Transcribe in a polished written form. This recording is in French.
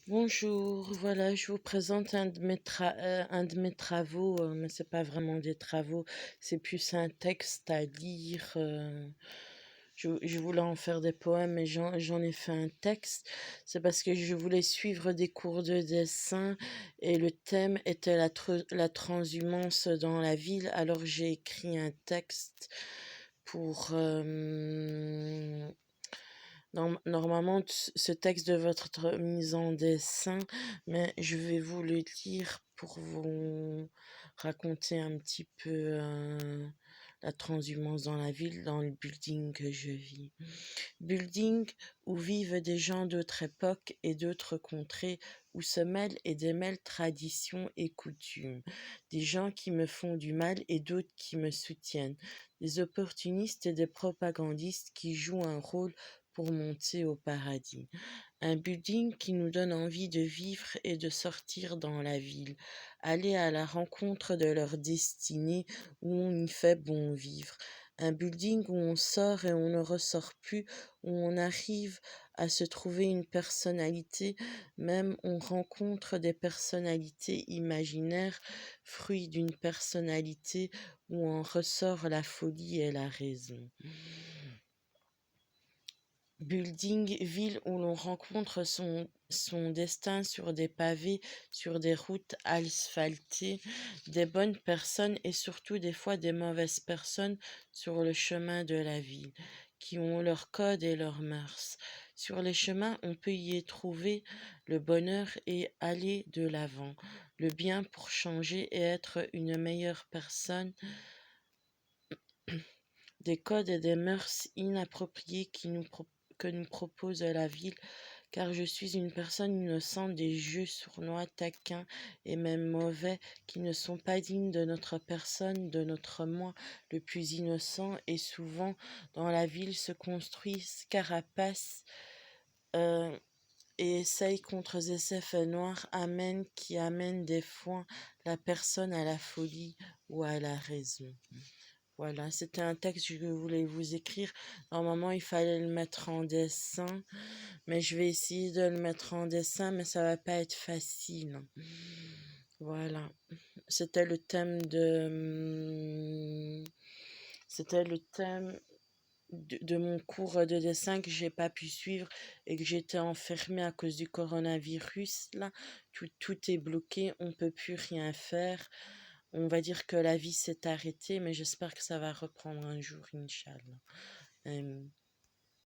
Bonjour, voilà, je vous présente un de mes travaux, mais c'est pas vraiment des travaux, c'est plus un texte à lire. Je voulais en faire des poèmes, mais j'en ai fait un texte. C'est parce que je voulais suivre des cours de dessin et le thème était la transhumance dans la ville. Alors j'ai écrit un texte pour normalement, ce texte devait être mis en dessin, mais je vais vous le lire pour vous raconter un petit peu la transhumance dans la ville, dans le building que je vis. Building où vivent des gens d'autres époques et d'autres contrées, où se mêlent et démêlent traditions et coutumes. Des gens qui me font du mal et d'autres qui me soutiennent. Des opportunistes et des propagandistes qui jouent un rôle pour monter au paradis. Un building qui nous donne envie de vivre et de sortir dans la ville, aller à la rencontre de leur destinée où on y fait bon vivre. Un building où on sort et on ne ressort plus, où on arrive à se trouver une personnalité, même on rencontre des personnalités imaginaires, fruits d'une personnalité où en ressort la folie et la raison. Building, ville où l'on rencontre son destin sur des pavés, sur des routes asphaltées, des bonnes personnes et surtout des fois des mauvaises personnes sur le chemin de la ville, qui ont leur code et leurs mœurs. Sur les chemins, on peut y trouver le bonheur et aller de l'avant, le bien pour changer et être une meilleure personne, des codes et des mœurs inappropriés que nous propose la ville, car je suis une personne innocente des jeux sournois, taquins et même mauvais qui ne sont pas dignes de notre personne, de notre moi le plus innocent, et souvent dans la ville se construisent carapaces et essayent contre des effets noirs, qui amènent des fois la personne à la folie ou à la raison. Voilà, c'était un texte que je voulais vous écrire. Normalement, il fallait le mettre en dessin, mais je vais essayer de le mettre en dessin, mais ça va pas être facile. Voilà, c'était le thème c'était le thème de mon cours de dessin que j'ai pas pu suivre et que j'étais enfermée à cause du coronavirus. Là, tout est bloqué, on peut plus rien faire. On va dire que la vie s'est arrêtée, mais j'espère que ça va reprendre un jour, Inch'Allah.